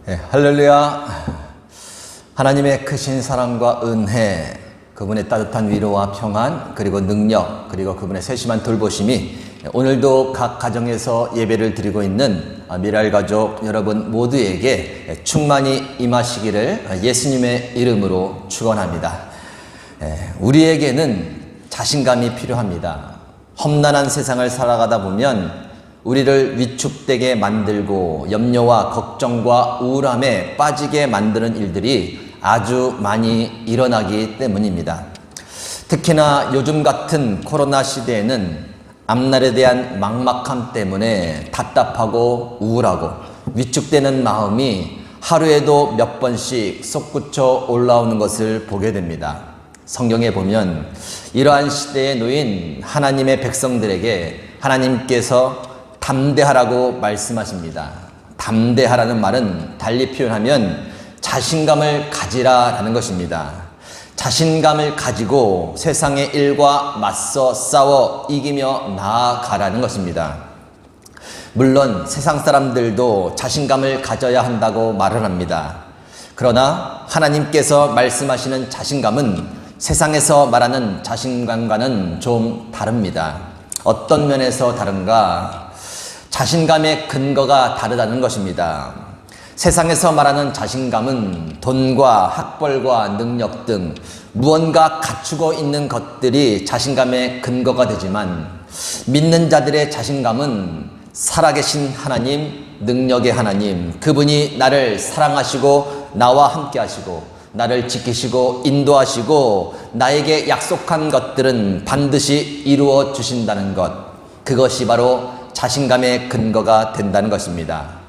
할렐루야. 하나님의 크신 사랑과 은혜, 그분의 따뜻한 위로와 평안, 그리고 능력, 그리고 그분의 세심한 돌보심이 오늘도 각 가정에서 예배를 드리고 있는 미랄 가족 여러분 모두에게 충만히 임하시기를 예수님의 이름으로 축원합니다. 우리에게는 자신감이 필요합니다. 험난한 세상을 살아가다 보면 우리를 위축되게 만들고 염려와 걱정과 우울함에 빠지게 만드는 일들이 아주 많이 일어나기 때문입니다. 특히나 요즘 같은 코로나 시대에는 앞날에 대한 막막함 때문에 답답하고 우울하고 위축되는 마음이 하루에도 몇 번씩 솟구쳐 올라오는 것을 보게 됩니다. 성경에 보면 이러한 시대에 놓인 하나님의 백성들에게 하나님께서 담대하라고 말씀하십니다. 담대하라는 말은 달리 표현하면 자신감을 가지라라는 것입니다. 자신감을 가지고 세상의 일과 맞서 싸워 이기며 나아가라는 것입니다. 물론 세상 사람들도 자신감을 가져야 한다고 말을 합니다. 그러나 하나님께서 말씀하시는 자신감은 세상에서 말하는 자신감과는 좀 다릅니다. 어떤 면에서 다른가? 자신감의 근거가 다르다는 것입니다. 세상에서 말하는 자신감은 돈과 학벌과 능력 등 무언가 갖추고 있는 것들이 자신감의 근거가 되지만 믿는 자들의 자신감은 살아계신 하나님, 능력의 하나님, 그분이 나를 사랑하시고 나와 함께 하시고 나를 지키시고 인도하시고 나에게 약속한 것들은 반드시 이루어 주신다는 것, 그것이 바로 자신감의 근거가 된다는 것입니다.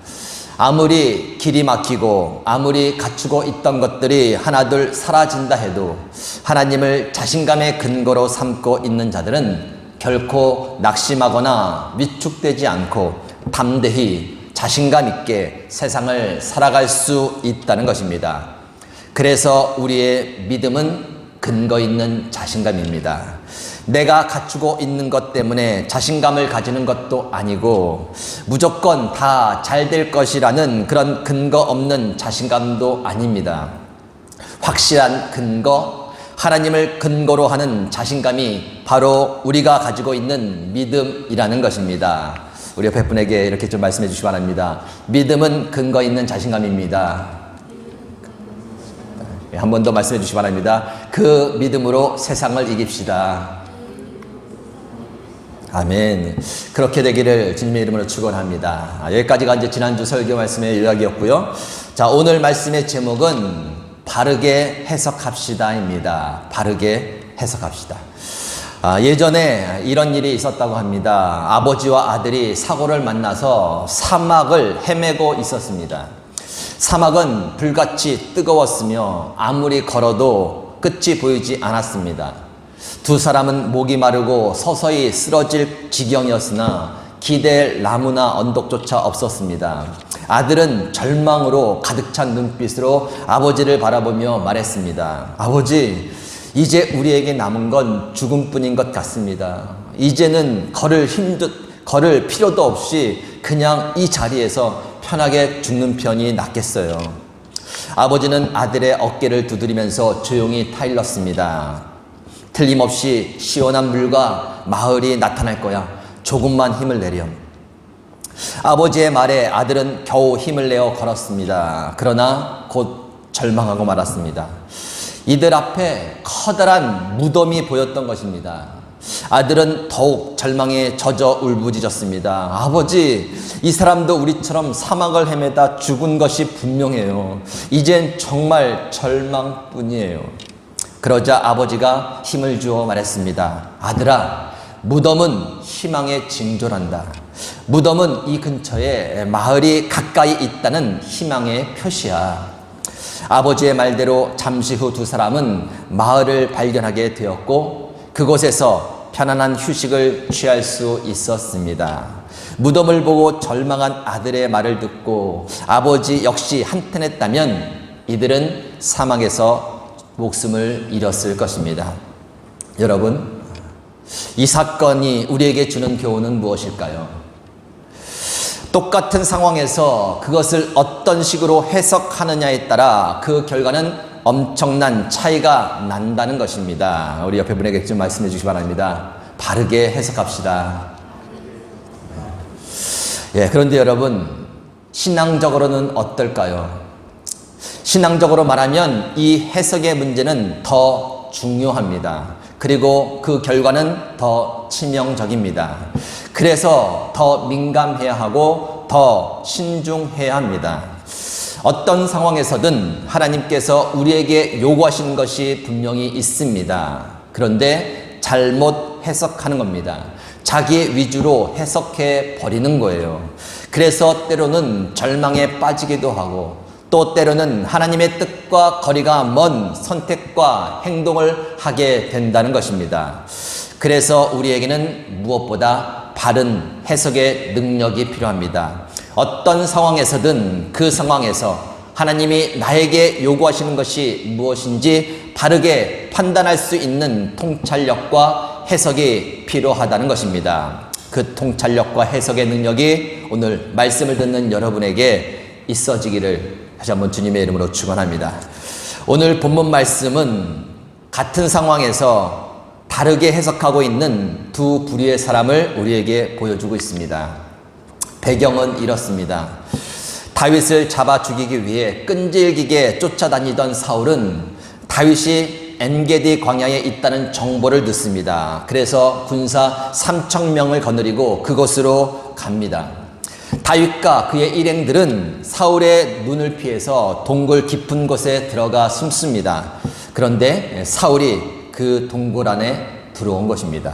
아무리 길이 막히고 아무리 갖추고 있던 것들이 하나둘 사라진다 해도 하나님을 자신감의 근거로 삼고 있는 자들은 결코 낙심하거나 위축되지 않고 담대히 자신감 있게 세상을 살아갈 수 있다는 것입니다. 그래서 우리의 믿음은 근거 있는 자신감입니다. 내가 갖추고 있는 것 때문에 자신감을 가지는 것도 아니고 무조건 다 잘 될 것이라는 그런 근거 없는 자신감도 아닙니다. 확실한 근거, 하나님을 근거로 하는 자신감이 바로 우리가 가지고 있는 믿음이라는 것입니다. 우리 옆에 분에게 이렇게 좀 말씀해 주시기 바랍니다. 믿음은 근거 있는 자신감입니다. 한 번 더 말씀해 주시기 바랍니다. 그 믿음으로 세상을 이깁시다. 아멘. 그렇게 되기를 주님의 이름으로 축원합니다. 여기까지가 이제 지난주 설교 말씀의 요약이었고요. 자, 오늘 말씀의 제목은 바르게 해석합시다입니다. 바르게 해석합시다. 예전에 이런 일이 있었다고 합니다. 아버지와 아들이 사고를 만나서 사막을 헤매고 있었습니다. 사막은 불같이 뜨거웠으며 아무리 걸어도 끝이 보이지 않았습니다. 두 사람은 목이 마르고 서서히 쓰러질 지경이었으나 기댈 나무나 언덕조차 없었습니다. 아들은 절망으로 가득 찬 눈빛으로 아버지를 바라보며 말했습니다. 아버지, 이제 우리에게 남은 건 죽음뿐인 것 같습니다. 이제는 걸을 필요도 없이 그냥 이 자리에서 편하게 죽는 편이 낫겠어요. 아버지는 아들의 어깨를 두드리면서 조용히 타일렀습니다. 틀림없이 시원한 물과 마을이 나타날 거야. 조금만 힘을 내렴. 아버지의 말에 아들은 겨우 힘을 내어 걸었습니다. 그러나 곧 절망하고 말았습니다. 이들 앞에 커다란 무덤이 보였던 것입니다. 아들은 더욱 절망에 젖어 울부짖었습니다. 아버지, 이 사람도 우리처럼 사막을 헤매다 죽은 것이 분명해요. 이젠 정말 절망뿐이에요. 그러자 아버지가 힘을 주어 말했습니다. 아들아, 무덤은 희망의 징조란다. 무덤은 이 근처에 마을이 가까이 있다는 희망의 표시야. 아버지의 말대로 잠시 후 두 사람은 마을을 발견하게 되었고 그곳에서 편안한 휴식을 취할 수 있었습니다. 무덤을 보고 절망한 아들의 말을 듣고 아버지 역시 한탄했다면 이들은 사막에서 목숨을 잃었을 것입니다. 여러분, 이 사건이 우리에게 주는 교훈은 무엇일까요? 똑같은 상황에서 그것을 어떤 식으로 해석하느냐에 따라 그 결과는 엄청난 차이가 난다는 것입니다. 우리 옆에 분에게 좀 말씀해 주시기 바랍니다. 바르게 해석합시다. 예, 그런데 여러분, 신앙적으로는 어떨까요? 신앙적으로 말하면 이 해석의 문제는 더 중요합니다. 그리고 그 결과는 더 치명적입니다. 그래서 더 민감해야 하고 더 신중해야 합니다. 어떤 상황에서든 하나님께서 우리에게 요구하시는 것이 분명히 있습니다. 그런데 잘못 해석하는 겁니다. 자기 위주로 해석해 버리는 거예요. 그래서 때로는 절망에 빠지기도 하고 또 때로는 하나님의 뜻과 거리가 먼 선택과 행동을 하게 된다는 것입니다. 그래서 우리에게는 무엇보다 바른 해석의 능력이 필요합니다. 어떤 상황에서든 그 상황에서 하나님이 나에게 요구하시는 것이 무엇인지 바르게 판단할 수 있는 통찰력과 해석이 필요하다는 것입니다. 그 통찰력과 해석의 능력이 오늘 말씀을 듣는 여러분에게 있어지기를 다시 한번 주님의 이름으로 축원합니다. 오늘 본문 말씀은 같은 상황에서 다르게 해석하고 있는 두 부류의 사람을 우리에게 보여주고 있습니다. 배경은 이렇습니다. 다윗을 잡아 죽이기 위해 끈질기게 쫓아다니던 사울은 다윗이 엔게디 광야에 있다는 정보를 듣습니다. 그래서 군사 3,000명을 거느리고 그곳으로 갑니다. 다윗과 그의 일행들은 사울의 눈을 피해서 동굴 깊은 곳에 들어가 숨습니다. 그런데 사울이 그 동굴 안에 들어온 것입니다.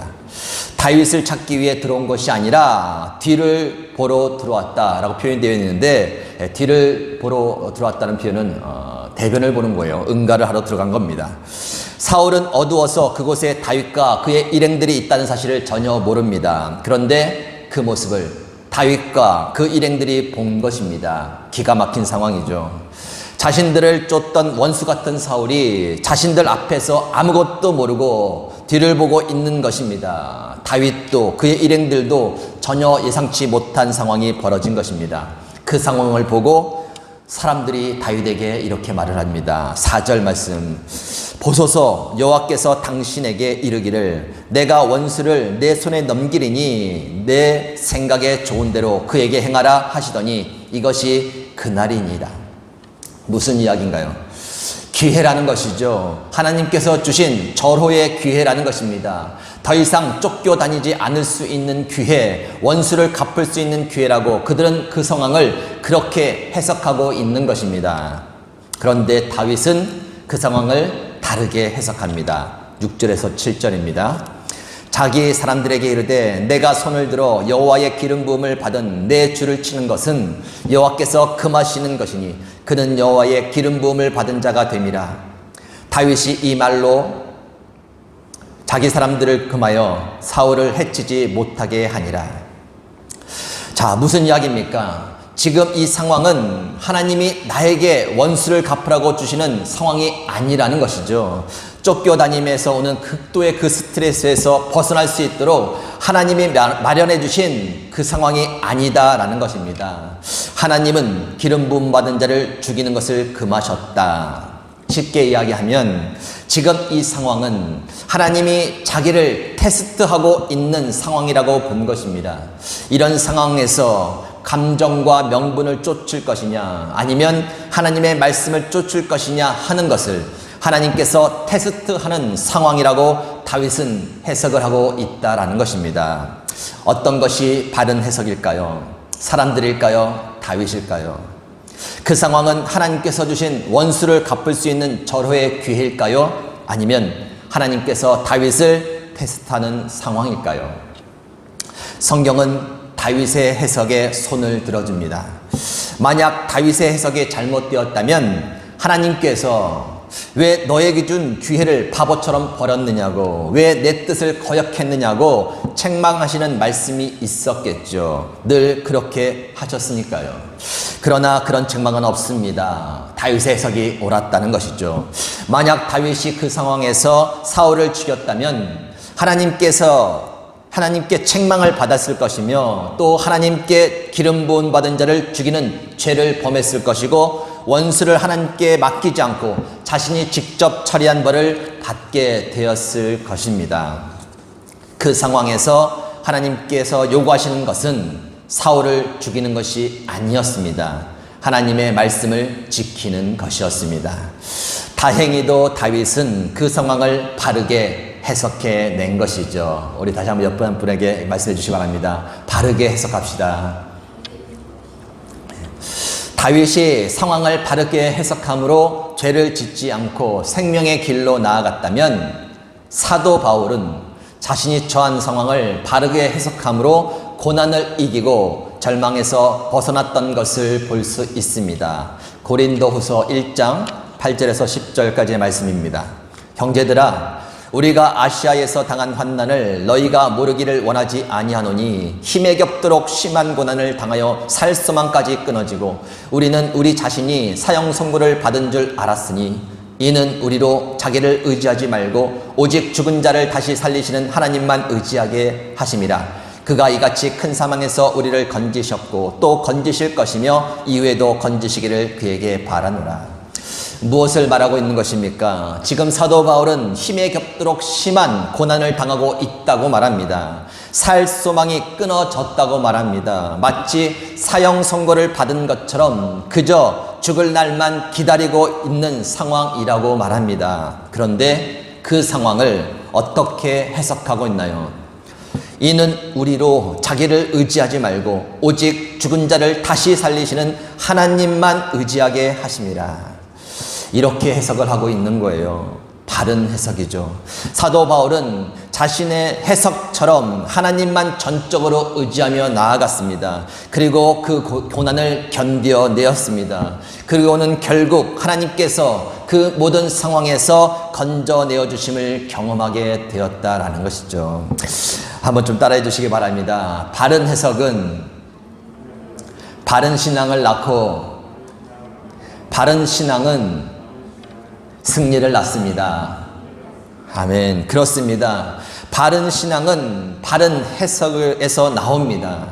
다윗을 찾기 위해 들어온 것이 아니라 뒤를 보러 들어왔다라고 표현되어 있는데, 뒤를 보러 들어왔다는 표현은 대변을 보는 거예요. 응가를 하러 들어간 겁니다. 사울은 어두워서 그곳에 다윗과 그의 일행들이 있다는 사실을 전혀 모릅니다. 그런데 그 모습을 다윗과 그 일행들이 본 것입니다. 기가 막힌 상황이죠. 자신들을 쫓던 원수 같은 사울이 자신들 앞에서 아무것도 모르고 뒤를 보고 있는 것입니다. 다윗도 그의 일행들도 전혀 예상치 못한 상황이 벌어진 것입니다. 그 상황을 보고 사람들이 다윗에게 이렇게 말을 합니다. 4절 말씀. 보소서, 여호와께서 당신에게 이르기를 내가 원수를 내 손에 넘기리니 내 생각에 좋은 대로 그에게 행하라 하시더니 이것이 그날이니라. 무슨 이야기인가요? 기회라는 것이죠. 하나님께서 주신 절호의 기회라는 것입니다. 더 이상 쫓겨다니지 않을 수 있는 기회, 원수를 갚을 수 있는 기회라고 그들은 그 상황을 그렇게 해석하고 있는 것입니다. 그런데 다윗은 그 상황을 다르게 해석합니다. 6절에서 7절입니다. 자기 사람들에게 이르되 내가 손을 들어 여호와의 기름 부음을 받은 내 주를 치는 것은 여호와께서 금하시는 것이니 그는 여호와의 기름 부음을 받은 자가 됨이라. 다윗이 이 말로 자기 사람들을 금하여 사울을 해치지 못하게 하니라. 자, 무슨 이야기입니까? 지금 이 상황은 하나님이 나에게 원수를 갚으라고 주시는 상황이 아니라는 것이죠. 쫓겨다니면서 오는 극도의 그 스트레스에서 벗어날 수 있도록 하나님이 마련해 주신 그 상황이 아니다라는 것입니다. 하나님은 기름 부음 받은 자를 죽이는 것을 금하셨다. 쉽게 이야기하면 지금 이 상황은 하나님이 자기를 테스트하고 있는 상황이라고 본 것입니다. 이런 상황에서 감정과 명분을 쫓을 것이냐 아니면 하나님의 말씀을 쫓을 것이냐 하는 것을 하나님께서 테스트하는 상황이라고 다윗은 해석을 하고 있다라는 것입니다. 어떤 것이 바른 해석일까요? 사람들일까요? 다윗일까요? 그 상황은 하나님께서 주신 원수를 갚을 수 있는 절호의 기회일까요? 아니면 하나님께서 다윗을 테스트하는 상황일까요? 성경은 다윗의 해석에 손을 들어줍니다. 만약 다윗의 해석이 잘못되었다면 하나님께서 왜 너에게 준 기회를 바보처럼 버렸느냐고, 왜 내 뜻을 거역했느냐고 책망하시는 말씀이 있었겠죠. 늘 그렇게 하셨으니까요. 그러나 그런 책망은 없습니다. 다윗의 해석이 옳았다는 것이죠. 만약 다윗이 그 상황에서 사울을 죽였다면 하나님께서 하나님께 책망을 받았을 것이며 또 하나님께 기름 부음 받은 자를 죽이는 죄를 범했을 것이고 원수를 하나님께 맡기지 않고 자신이 직접 처리한 벌을 받게 되었을 것입니다. 그 상황에서 하나님께서 요구하시는 것은 사울을 죽이는 것이 아니었습니다. 하나님의 말씀을 지키는 것이었습니다. 다행히도 다윗은 그 상황을 바르게 해석해 낸 것이죠. 우리 다시 한번 옆 분에게 말씀해 주시기 바랍니다. 바르게 해석합시다. 다윗이 상황을 바르게 해석함으로 죄를 짓지 않고 생명의 길로 나아갔다면 사도 바울은 자신이 처한 상황을 바르게 해석함으로 고난을 이기고 절망에서 벗어났던 것을 볼 수 있습니다. 고린도후서 1장 8절에서 10절까지의 말씀입니다. 형제들아, 우리가 아시아에서 당한 환난을 너희가 모르기를 원하지 아니하노니 힘에 겹도록 심한 고난을 당하여 살 소망까지 끊어지고 우리는 우리 자신이 사형 선고를 받은 줄 알았으니 이는 우리로 자기를 의지하지 말고 오직 죽은 자를 다시 살리시는 하나님만 의지하게 하심이라. 그가 이같이 큰 사망에서 우리를 건지셨고 또 건지실 것이며 이후에도 건지시기를 그에게 바라노라. 무엇을 말하고 있는 것입니까? 지금 사도 바울은 힘에 겹도록 심한 고난을 당하고 있다고 말합니다. 살 소망이 끊어졌다고 말합니다. 마치 사형 선고를 받은 것처럼 그저 죽을 날만 기다리고 있는 상황이라고 말합니다. 그런데 그 상황을 어떻게 해석하고 있나요? 이는 우리로 자기를 의지하지 말고 오직 죽은 자를 다시 살리시는 하나님만 의지하게 하심이라. 이렇게 해석을 하고 있는 거예요. 바른 해석이죠. 사도 바울은 자신의 해석처럼 하나님만 전적으로 의지하며 나아갔습니다. 그리고 그 고난을 견뎌내었습니다. 그리고는 결국 하나님께서 그 모든 상황에서 건져내어 주심을 경험하게 되었다라는 것이죠. 한번 좀 따라해 주시기 바랍니다. 바른 해석은 바른 신앙을 낳고 바른 신앙은 승리를 낳습니다. 아멘. 그렇습니다. 바른 신앙은 바른 해석에서 나옵니다.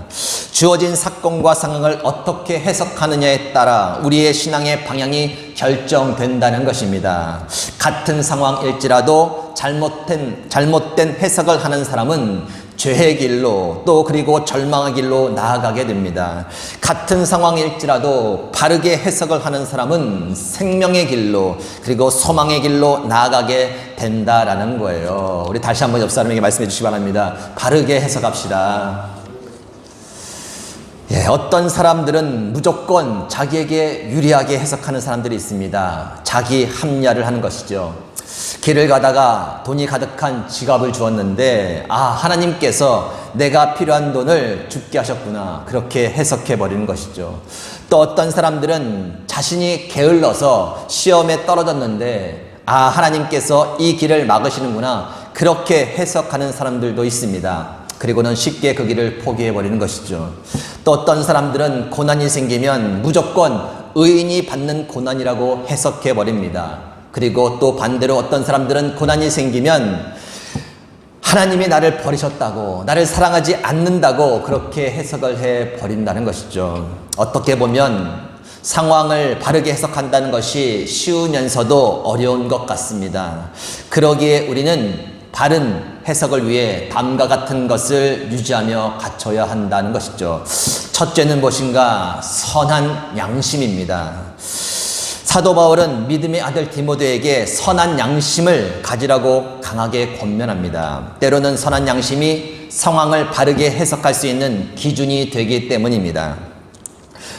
주어진 사건과 상황을 어떻게 해석하느냐에 따라 우리의 신앙의 방향이 결정된다는 것입니다. 같은 상황일지라도 잘못된 해석을 하는 사람은 죄의 길로 또 그리고 절망의 길로 나아가게 됩니다. 같은 상황일지라도 바르게 해석을 하는 사람은 생명의 길로 그리고 소망의 길로 나아가게 된다라는 거예요. 우리 다시 한번 옆 사람에게 말씀해 주시기 바랍니다. 바르게 해석합시다. 어떤 사람들은 무조건 자기에게 유리하게 해석하는 사람들이 있습니다. 자기 합리화를 하는 것이죠. 길을 가다가 돈이 가득한 지갑을 주었는데 하나님께서 내가 필요한 돈을 줍게 하셨구나, 그렇게 해석해 버리는 것이죠. 또 어떤 사람들은 자신이 게을러서 시험에 떨어졌는데 하나님께서 이 길을 막으시는구나, 그렇게 해석하는 사람들도 있습니다. 그리고는 쉽게 그 길을 포기해 버리는 것이죠. 또 어떤 사람들은 고난이 생기면 무조건 의인이 받는 고난이라고 해석해 버립니다. 그리고 또 반대로 어떤 사람들은 고난이 생기면 하나님이 나를 버리셨다고, 나를 사랑하지 않는다고 그렇게 해석을 해 버린다는 것이죠. 어떻게 보면 상황을 바르게 해석한다는 것이 쉬우면서도 어려운 것 같습니다. 그러기에 우리는 바른 해석을 위해 다음과 같은 것을 유지하며 갖춰야 한다는 것이죠. 첫째는 무엇인가? 선한 양심입니다. 사도 바울은 믿음의 아들 디모데에게 선한 양심을 가지라고 강하게 권면합니다. 때로는 선한 양심이 상황을 바르게 해석할 수 있는 기준이 되기 때문입니다.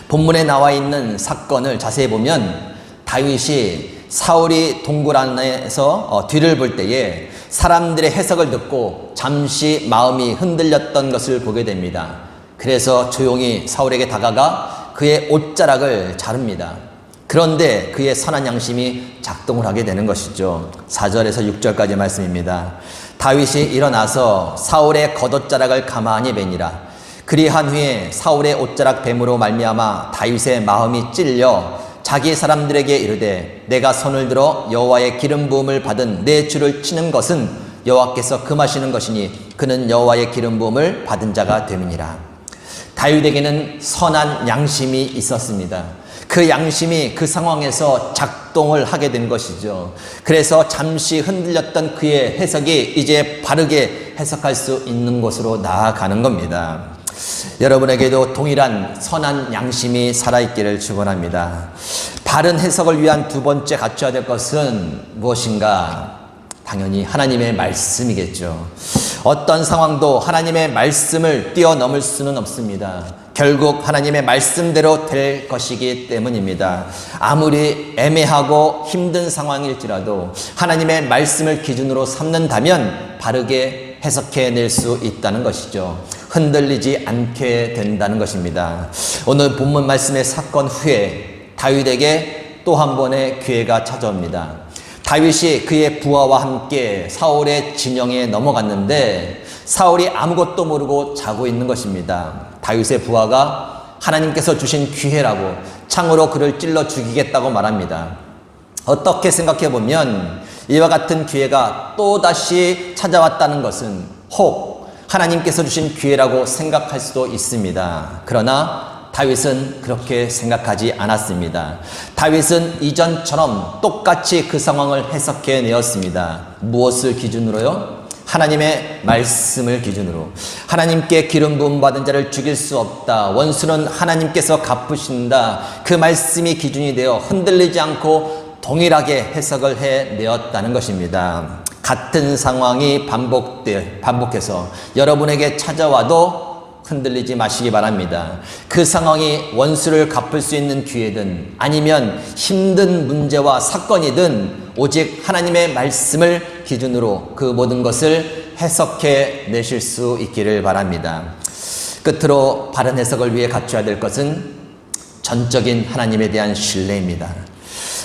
본문에 나와 있는 사건을 자세히 보면 다윗이 사울이 동굴 안에서 뒤를 볼 때에 사람들의 해석을 듣고 잠시 마음이 흔들렸던 것을 보게 됩니다. 그래서 조용히 사울에게 다가가 그의 옷자락을 자릅니다. 그런데 그의 선한 양심이 작동을 하게 되는 것이죠. 4절에서 6절까지 말씀입니다. 다윗이 일어나서 사울의 겉옷자락을 가만히 베니라. 그리한 후에 사울의 옷자락 뱀으로 말미암아 다윗의 마음이 찔려 자기 사람들에게 이르되 내가 손을 들어 여호와의 기름 부음을 받은 내 주를 치는 것은 여호와께서 금하시는 것이니 그는 여호와의 기름 부음을 받은 자가 됨이니라. 다윗에게는 선한 양심이 있었습니다. 그 양심이 그 상황에서 작동을 하게 된 것이죠. 그래서 잠시 흔들렸던 그의 해석이 이제 바르게 해석할 수 있는 곳으로 나아가는 겁니다. 여러분에게도 동일한 선한 양심이 살아있기를 축원합니다. 바른 해석을 위한 두 번째 갖춰야 될 것은 무엇인가? 당연히 하나님의 말씀이겠죠. 어떤 상황도 하나님의 말씀을 뛰어넘을 수는 없습니다. 결국 하나님의 말씀대로 될 것이기 때문입니다. 아무리 애매하고 힘든 상황일지라도 하나님의 말씀을 기준으로 삼는다면 바르게 해석해낼 수 있다는 것이죠. 흔들리지 않게 된다는 것입니다. 오늘 본문 말씀의 사건 후에 다윗에게 또 한 번의 기회가 찾아옵니다. 다윗이 그의 부하와 함께 사울의 진영에 넘어갔는데 사울이 아무것도 모르고 자고 있는 것입니다. 다윗의 부하가 하나님께서 주신 기회라고 창으로 그를 찔러 죽이겠다고 말합니다. 어떻게 생각해 보면 이와 같은 기회가 또다시 찾아왔다는 것은 혹 하나님께서 주신 기회라고 생각할 수도 있습니다. 그러나 다윗은 그렇게 생각하지 않았습니다. 다윗은 이전처럼 똑같이 그 상황을 해석해 내었습니다. 무엇을 기준으로요? 하나님의 말씀을 기준으로. 하나님께 기름 부음 받은 자를 죽일 수 없다. 원수는 하나님께서 갚으신다. 그 말씀이 기준이 되어 흔들리지 않고 동일하게 해석을 해 내었다는 것입니다. 같은 상황이 반복해서 여러분에게 찾아와도 흔들리지 마시기 바랍니다. 그 상황이 원수를 갚을 수 있는 기회든 아니면 힘든 문제와 사건이든 오직 하나님의 말씀을 기준으로 그 모든 것을 해석해 내실 수 있기를 바랍니다. 끝으로 바른 해석을 위해 갖춰야 될 것은 전적인 하나님에 대한 신뢰입니다.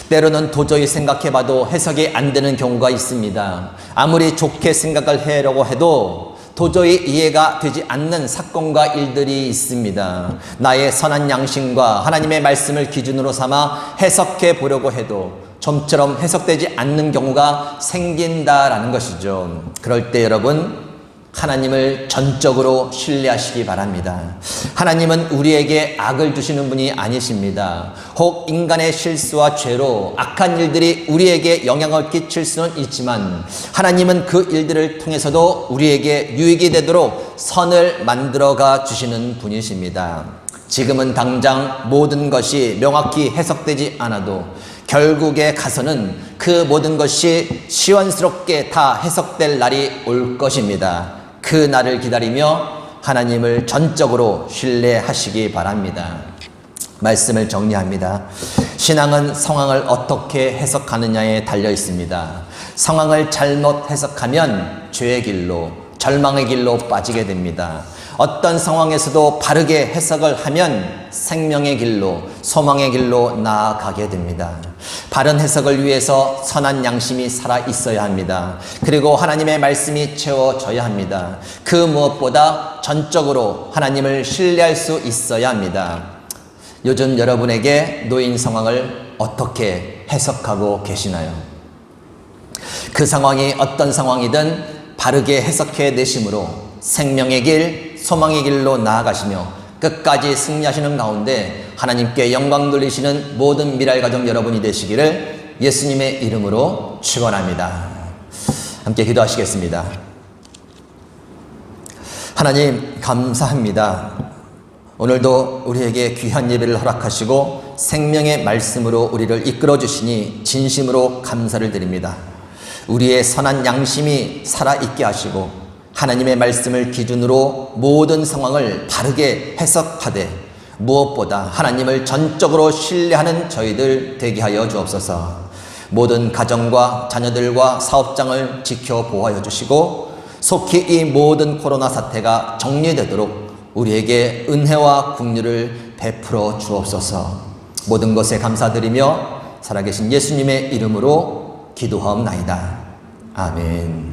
때로는 도저히 생각해봐도 해석이 안 되는 경우가 있습니다. 아무리 좋게 생각을 하려고 해도 도저히 이해가 되지 않는 사건과 일들이 있습니다. 나의 선한 양심과 하나님의 말씀을 기준으로 삼아 해석해 보려고 해도 좀처럼 해석되지 않는 경우가 생긴다라는 것이죠. 그럴 때 여러분, 하나님을 전적으로 신뢰하시기 바랍니다. 하나님은 우리에게 악을 주시는 분이 아니십니다. 혹 인간의 실수와 죄로 악한 일들이 우리에게 영향을 끼칠 수는 있지만 하나님은 그 일들을 통해서도 우리에게 유익이 되도록 선을 만들어가 주시는 분이십니다. 지금은 당장 모든 것이 명확히 해석되지 않아도 결국에 가서는 그 모든 것이 시원스럽게 다 해석될 날이 올 것입니다. 그 날을 기다리며 하나님을 전적으로 신뢰하시기 바랍니다. 말씀을 정리합니다. 신앙은 상황을 어떻게 해석하느냐에 달려 있습니다. 상황을 잘못 해석하면 죄의 길로, 절망의 길로 빠지게 됩니다. 어떤 상황에서도 바르게 해석을 하면 생명의 길로, 소망의 길로 나아가게 됩니다. 바른 해석을 위해서 선한 양심이 살아 있어야 합니다. 그리고 하나님의 말씀이 채워져야 합니다. 그 무엇보다 전적으로 하나님을 신뢰할 수 있어야 합니다. 요즘 여러분에게 놓인 상황을 어떻게 해석하고 계시나요? 그 상황이 어떤 상황이든 바르게 해석해 내심으로 생명의 길, 소망의 길로 나아가시며 끝까지 승리하시는 가운데 하나님께 영광 돌리시는 모든 미랄 가정 여러분이 되시기를 예수님의 이름으로 축원합니다. 함께 기도하시겠습니다. 하나님 감사합니다. 오늘도 우리에게 귀한 예배를 허락하시고 생명의 말씀으로 우리를 이끌어 주시니 진심으로 감사를 드립니다. 우리의 선한 양심이 살아있게 하시고 하나님의 말씀을 기준으로 모든 상황을 바르게 해석하되 무엇보다 하나님을 전적으로 신뢰하는 저희들 되게 하여 주옵소서. 모든 가정과 자녀들과 사업장을 지켜 보호하여 주시고 속히 이 모든 코로나 사태가 정리되도록 우리에게 은혜와 긍휼을 베풀어 주옵소서. 모든 것에 감사드리며 살아계신 예수님의 이름으로 기도하옵나이다. 아멘.